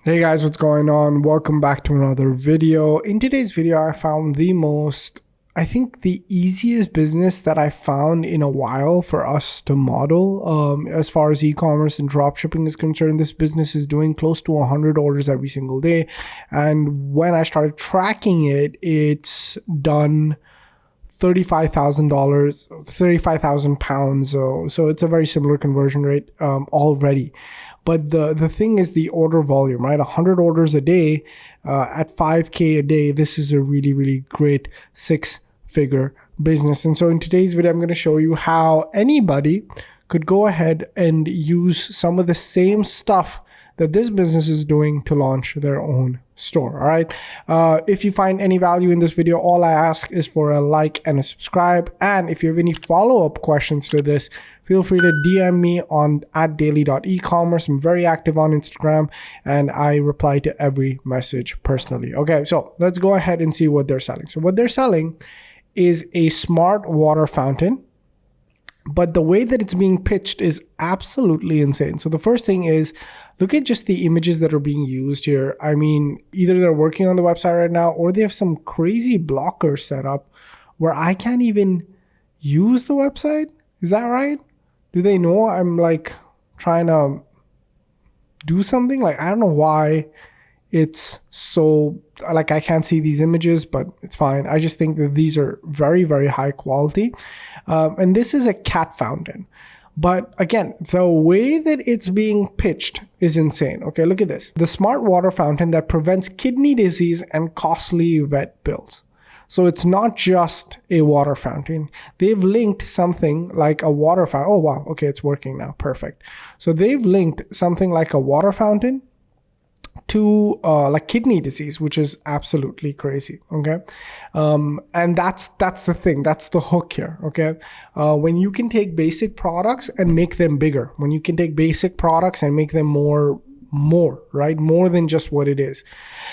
Hey guys, what's going on? Welcome back to another video. In today's video, I found the easiest business that I found in a while for us to model. As far as e-commerce and dropshipping is concerned, this business is doing close to 100 orders every single day. And when I started tracking it, it's done $35,000, 35,000 pounds. So it's a very similar conversion rate already. But the thing is the order volume, right? 100 orders a day at 5K a day. This is a really, really great six-figure business. And so in today's video, I'm going to show you how anybody could go ahead and use some of the same stuff that this business is doing to launch their own store. All right. If you find any value in this video, all I ask is for a like and a subscribe. And if you have any follow-up questions to this, feel free to DM me on @daily.ecommerce. I'm very active on Instagram and I reply to every message personally. Okay, so let's go ahead and see what they're selling. So what they're selling is a smart water fountain, but the way that it's being pitched is absolutely insane. So the first thing is, look at just the images that are being used here. I mean, either they're working on the website right now or they have some crazy blocker set up where I can't even use the website. Is that right? Do they know I'm like trying to do something? Like, I don't know why it's so, like, I can't see these images, but it's fine. I just think that these are very, very high quality. And this is a cat fountain. But again, the way that it's being pitched is insane. Okay, look at this. The smart water fountain that prevents kidney disease and costly vet bills. So it's not just a water fountain. They've linked something like a water fountain. Oh, wow. Okay, it's working now. Perfect. So they've linked something like a water fountain to like kidney disease, which is absolutely crazy. Okay. And that's the thing. That's the hook here. Okay. When you can take basic products and make them bigger, when you can take basic products and make them more, right? More than just what it is.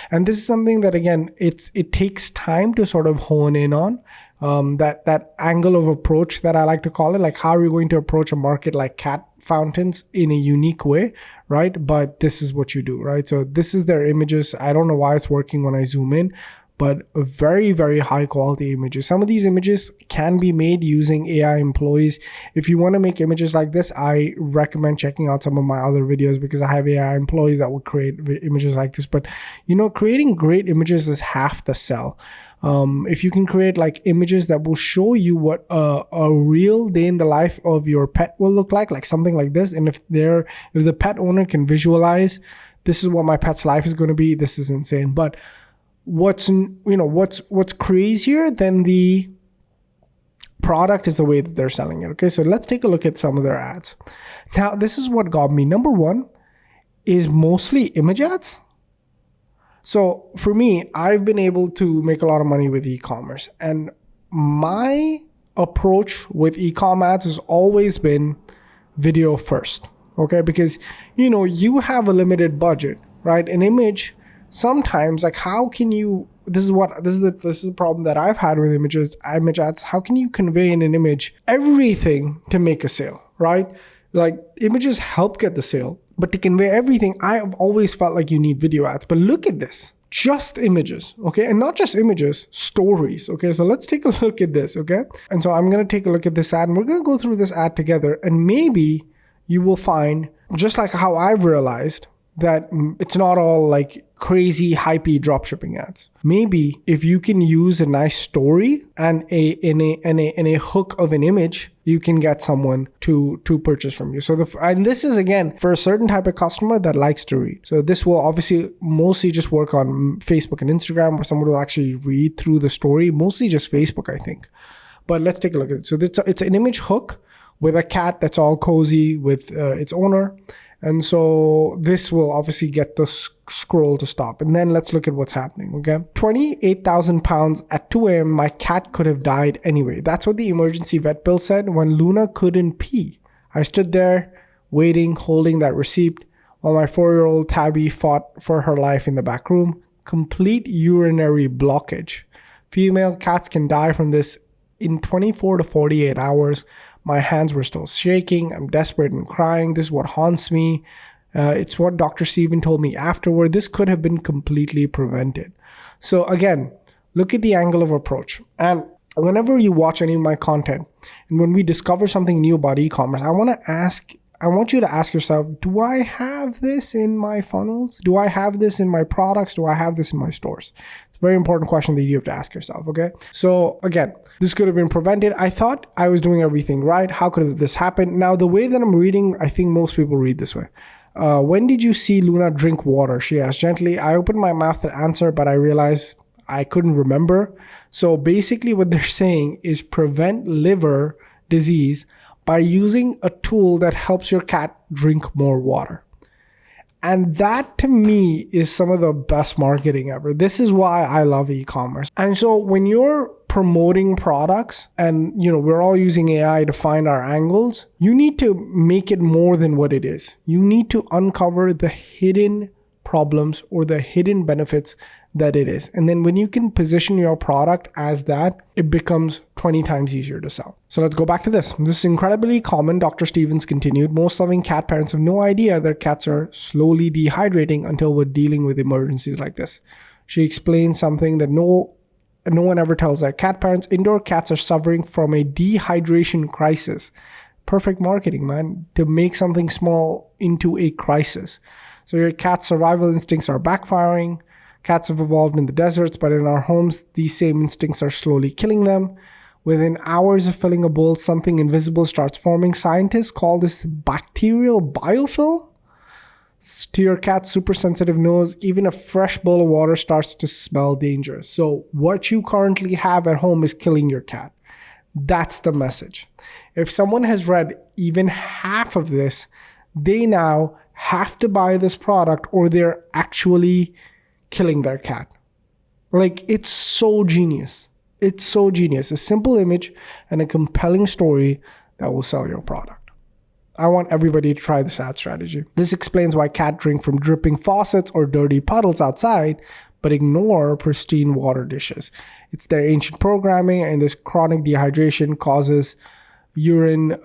And this is something that, again, it takes time to sort of hone in on. That angle of approach that I like to call it, like how are we going to approach a market like cat fountains in a unique way, right? But this is what you do, right? So this is their images. I don't know why it's working when I zoom in, but very, very high quality images. Some of these images can be made using AI employees. If you want to make images like this, I recommend checking out some of my other videos because I have AI employees that will create images like this. But you know, creating great images is half the sell. If you can create like images that will show you what a real day in the life of your pet will look like something like this, and if the pet owner can visualize, this is what my pet's life is going to be, this is insane. But what's crazier than the product is the way that they're selling it. Okay, so let's take a look at some of their ads. Now, this is what got me. Number one is mostly image ads. So for me, I've been able to make a lot of money with e-commerce, and my approach with e-com ads has always been video first. Okay, because you have a limited budget, right? An image sometimes, like, how can you? This is the problem that I've had with image ads. How can you convey in an image everything to make a sale, right? Like, images help get the sale, but to convey everything, I've always felt like you need video ads. But look at this, just images, okay? And not just images, stories, okay? So let's take a look at this, okay? And so I'm gonna take a look at this ad and we're gonna go through this ad together, and maybe you will find, just like how I've realized, that it's not all like crazy hypey dropshipping ads. Maybe if you can use a nice story and a hook of an image, you can get someone to purchase from you. So and this is, again, for a certain type of customer that likes to read. So this will obviously mostly just work on Facebook and Instagram, where someone will actually read through the story. Mostly just Facebook, I think. But let's take a look at it. So it's an image hook with a cat that's all cozy with its owner. And so this will obviously get the scroll to stop. And then let's look at what's happening, okay? 28,000 pounds at 2 a.m. My cat could have died anyway. That's what the emergency vet bill said when Luna couldn't pee. I stood there waiting, holding that receipt while my 4-year-old Tabby fought for her life in the back room. Complete urinary blockage. Female cats can die from this in 24 to 48 hours. My hands were still shaking. I'm desperate and crying. This is what haunts me. It's what Dr. Steven told me afterward. This could have been completely prevented. So again, look at the angle of approach. And whenever you watch any of my content, and when we discover something new about e-commerce, I want you to ask yourself, do I have this in my funnels? Do I have this in my products? Do I have this in my stores? It's a very important question that you have to ask yourself, okay? So again, this could have been prevented. I thought I was doing everything right. How could this happen? Now, the way that I'm reading, I think most people read this way. When did you see Luna drink water? She asked gently. I opened my mouth to answer, but I realized I couldn't remember. So basically what they're saying is prevent liver disease by using a tool that helps your cat drink more water. And that to me is some of the best marketing ever. This is why I love e-commerce. And so when you're promoting products and we're all using AI to find our angles, you need to make it more than what it is. You need to uncover the hidden problems or the hidden benefits that it is. And then when you can position your product as that, it becomes 20 times easier to sell. So let's go back to this. This is incredibly common, Dr. Stevens continued. Most loving cat parents have no idea their cats are slowly dehydrating until we're dealing with emergencies like this. She explained something that no one ever tells their cat parents. Indoor cats are suffering from a dehydration crisis. Perfect marketing, man, to make something small into a crisis. So your cat's survival instincts are backfiring. Cats have evolved in the deserts, but in our homes, these same instincts are slowly killing them. Within hours of filling a bowl, something invisible starts forming. Scientists call this bacterial biofilm. To your cat's super sensitive nose, even a fresh bowl of water starts to smell dangerous. So what you currently have at home is killing your cat. That's the message. If someone has read even half of this, they now have to buy this product or they're actually killing their cat. Like, it's so genius. It's so genius. A simple image and a compelling story that will sell your product. I want everybody to try this ad strategy. This explains why cats drink from dripping faucets or dirty puddles outside, but ignore pristine water dishes. It's their ancient programming, and this chronic dehydration causes urine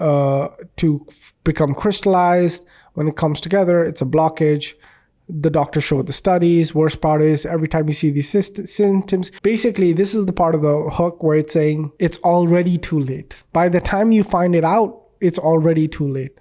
to become crystallized. When it comes together, it's a blockage. The doctor showed the studies. Worst part is every time you see these symptoms, basically this is the part of the hook where it's saying it's already too late. By the time you find it out, it's already too late.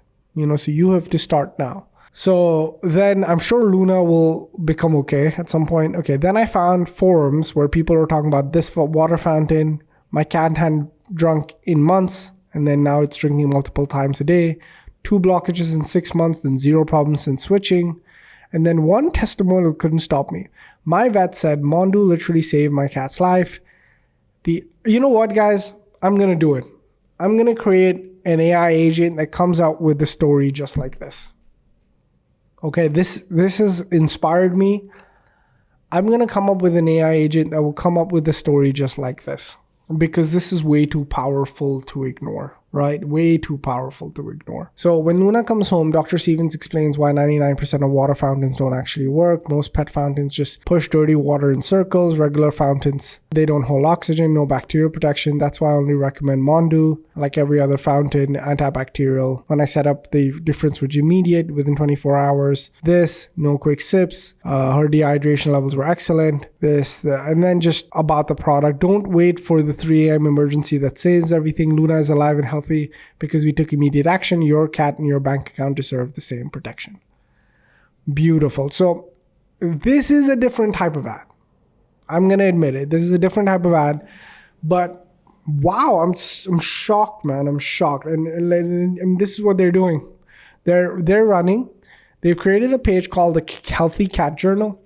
So you have to start now. So then I'm sure Luna will become okay at some point. Okay, then I found forums where people are talking about this water fountain. My cat hadn't drunk in months, and then now it's drinking multiple times a day. 2 blockages in 6 months, then 0 problems since switching. And then one testimonial couldn't stop me. My vet said, Mondu literally saved my cat's life. You know what, guys? I'm going to do it. I'm going to create an AI agent that comes out with the story just like this. Okay, this has inspired me. I'm going to come up with an AI agent that will come up with the story just like this. Because this is way too powerful to ignore. Right? Way too powerful to ignore. So when Luna comes home, Dr. Stevens explains why 99% of water fountains don't actually work. Most pet fountains just push dirty water in circles. Regular fountains, they don't hold oxygen, no bacterial protection. That's why I only recommend Mondu. Like every other fountain, antibacterial. When I set up, the difference was immediate within 24 hours. This, no quick sips. Her dehydration levels were excellent. And then just about the product. Don't wait for the 3 a.m. emergency that saves everything. Luna is alive and healthy because we took immediate action. Your cat and your bank account deserve the same protection. Beautiful. So this is a different type of ad. I'm going to admit it. This is a different type of ad, but wow, I'm shocked, man. I'm shocked. And this is what they're doing. They're running. They've created a page called the Healthy Cat Journal.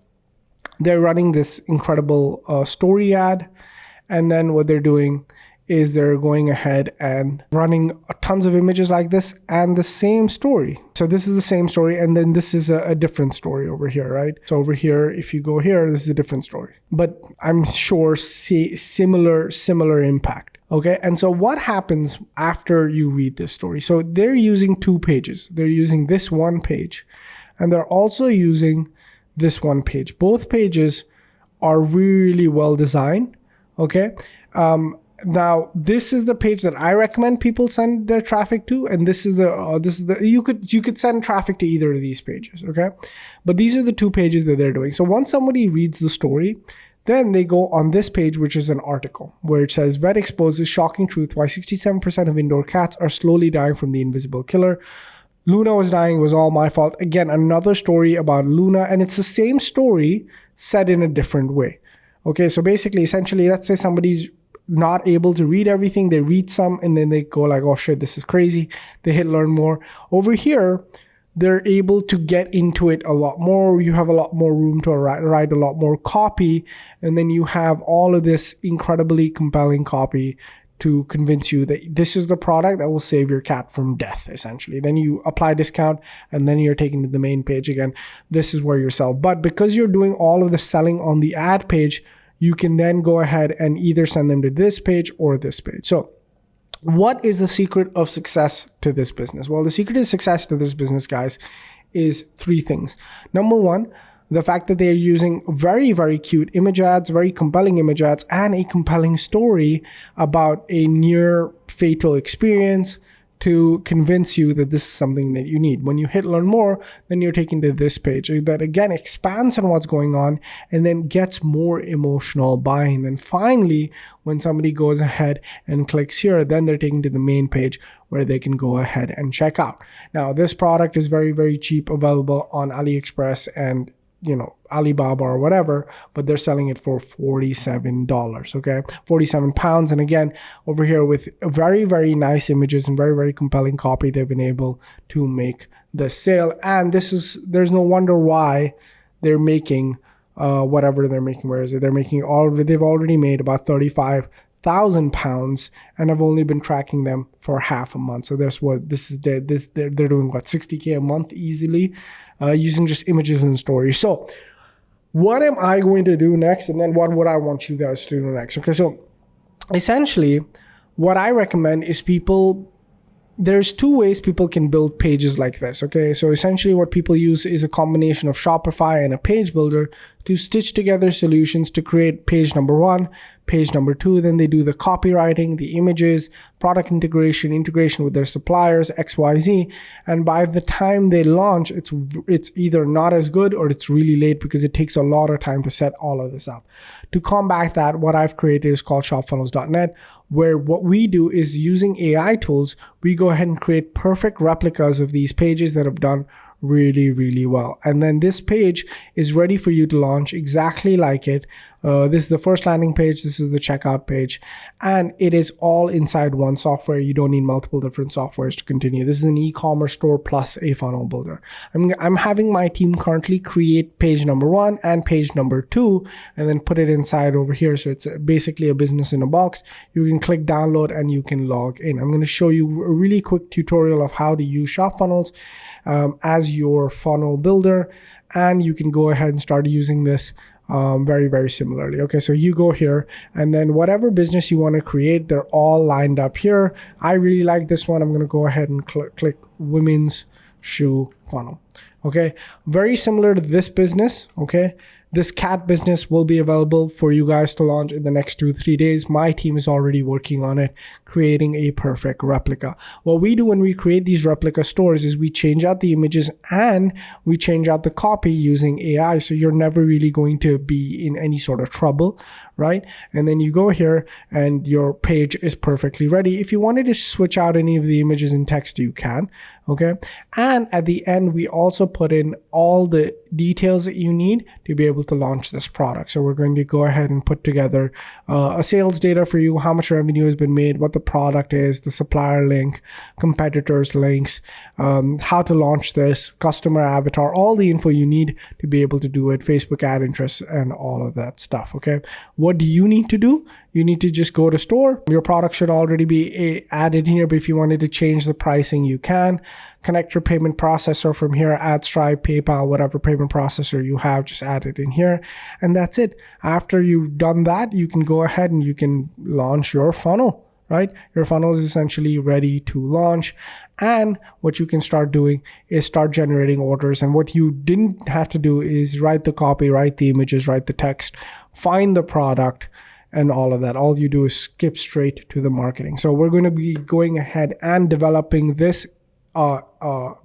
They're running this incredible story ad. And then what they're doing is they're going ahead and running tons of images like this and the same story. So this is the same story, and then this is a different story over here, right? So over here, if you go here, this is a different story. But I'm sure similar impact. Okay, and so what happens after you read this story? So they're using 2 pages. They're using this one page, and they're also using this one page. Both pages are really well designed. Okay. Now, this is the page that I recommend people send their traffic to, and this is the you could send traffic to either of these pages, okay? But these are the two pages that they're doing. So once somebody reads the story, then they go on this page, which is an article where it says, Vet exposes shocking truth why 67% of indoor cats are slowly dying from the invisible killer. Luna was dying, was all my fault. Again, another story about Luna, and it's the same story said in a different way. Okay, so basically, essentially, let's say somebody's not able to read everything. They read some and then they go like, oh shit, this is crazy. They hit learn more. Over here, they're able to get into it a lot more. You have a lot more room to write a lot more copy. And then you have all of this incredibly compelling copy to convince you that this is the product that will save your cat from death, essentially. Then you apply discount and then you're taken to the main page again. This is where you sell. But because you're doing all of the selling on the ad page, you can then go ahead and either send them to this page or this page. So what is the secret of success to this business? Well, the secret of success to this business, guys, is three things. Number one, the fact that they're using very, very cute image ads, very compelling image ads, and a compelling story about a near fatal experience to convince you that this is something that you need. When you hit learn more, then you're taken to this page that again expands on what's going on and then gets more emotional buying. And finally, when somebody goes ahead and clicks here, then they're taken to the main page where they can go ahead and check out. Now, this product is very, very cheap, available on AliExpress and Alibaba or whatever, but they're selling it for $47, okay? 47 pounds. And again, over here with very, very nice images and very, very compelling copy, they've been able to make the sale. And there's no wonder why they're making whatever they're making. Where is it? They've already made about 35,000 pounds, and I've only been tracking them for half a month. So they're doing what, 60K a month easily, using just images and stories. So what am I going to do next? And then what would I want you guys to do next? Okay, so essentially what I recommend is there's two ways people can build pages like this, okay? So essentially what people use is a combination of Shopify and a page builder to stitch together solutions to create page number one, page number two. Then they do the copywriting, the images, product integration with their suppliers, XYZ. And by the time they launch, it's either not as good or it's really late because it takes a lot of time to set all of this up. To combat that, what I've created is called shopfunnels.net, where what we do is using AI tools, we go ahead and create perfect replicas of these pages that have done really, really well. And then this page is ready for you to launch exactly like it. This is the first landing page. This is the checkout page. And it is all inside one software. You don't need multiple different softwares to continue. This is an e-commerce store plus a funnel builder. I'm having my team currently create page number one and page number two, and then put it inside over here. So it's basically a business in a box. You can click download and you can log in. I'm going to show you a really quick tutorial of how to use ShopFunnels as your funnel builder. And you can go ahead and start using this very, very similarly. Okay, so you go here and then whatever business you want to create, they're all lined up here. I really like this one. I'm going to go ahead and click women's shoe funnel. Okay, very similar to this business. Okay, this cat business will be available for you guys to launch in the next 2-3 days. My team is already working on it, creating a perfect replica. What we do when we create these replica stores is we change out the images and we change out the copy using AI. So you're never really going to be in any sort of trouble, right? And then you go here and your page is perfectly ready. If you wanted to switch out any of the images and text, you can. Okay. And at the end, we also put in all the details that you need to be able to launch this product. So we're going to go ahead and put together a sales data for you, how much revenue has been made, what the product is, the supplier link, competitors links, how to launch this, customer avatar, all the info you need to be able to do it, Facebook ad interests, and all of that stuff. Okay. What do you need to do? You need to just go to store. Your product should already be added here, but if you wanted to change the pricing, you can. Connect your payment processor from here, add Stripe, PayPal, whatever payment processor you have, just add it in here. And that's it. After you've done that, you can go ahead and you can launch your funnel, right? Your funnel is essentially ready to launch. And what you can start doing is start generating orders. And what you didn't have to do is write the copy, write the images, write the text, find the product, and all of that. All you do is skip straight to the marketing. So we're going to be going ahead and developing this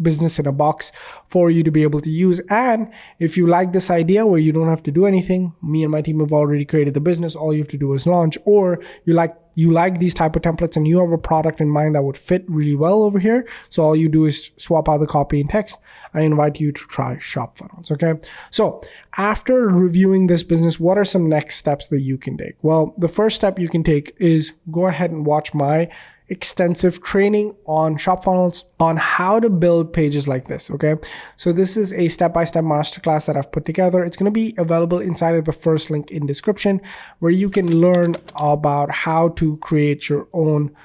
business in a box for you to be able to use. And if you like this idea where you don't have to do anything, me and my team have already created the business, all you have to do is launch, or you like these type of templates and you have a product in mind that would fit really well over here, so all you do is swap out the copy and text, I invite you to try Shop Funnels. Okay, so after reviewing this business, what are some next steps that you can take? Well, the first step you can take is go ahead and watch my extensive training on Shop Funnels on how to build pages like this. Okay, so this is a step-by-step masterclass that I've put together. It's going to be available inside of the first link in description, where you can learn about how to create your own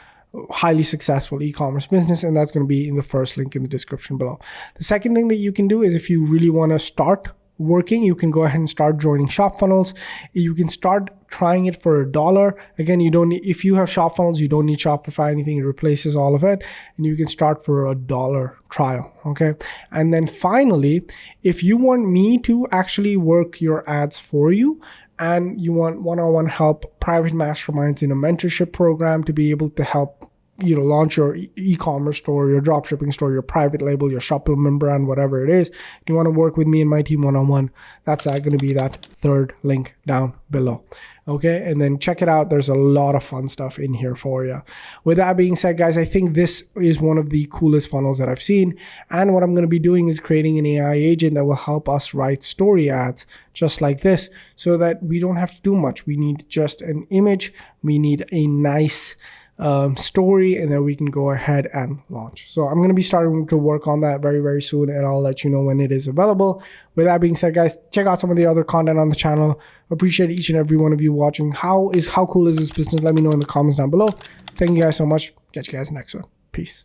highly successful e-commerce business, and that's going to be in the first link in the description below. The second thing that you can do is, if you really want to start working, you can go ahead and start joining Shop Funnels. You can start trying it for $1. Again, you don't need, if you have Shop Funnels, you don't need Shopify, anything, it replaces all of it, and you can start for $1 trial. Okay, and then finally, if you want me to actually work your ads for you, and you want one-on-one help, private masterminds in a mentorship program to be able to help launch your e-commerce store, your dropshipping store, your private label, your supplement brand, whatever it is, you want to work with me and my team one-on-one, that's going to be that third link down below. Okay, and then check it out. There's a lot of fun stuff in here for you. With that being said, guys, I think this is one of the coolest funnels that I've seen. And what I'm going to be doing is creating an AI agent that will help us write story ads just like this, so that we don't have to do much. We need just an image. We need a nice story, and then we can go ahead and launch. So I'm going to be starting to work on that very, very soon, and I'll let you know when it is available. With that being said, guys, check out some of the other content on the channel. Appreciate each and every one of you watching. How cool is this business? Let me know in the comments down below. Thank you guys so much. Catch you guys next one. Peace.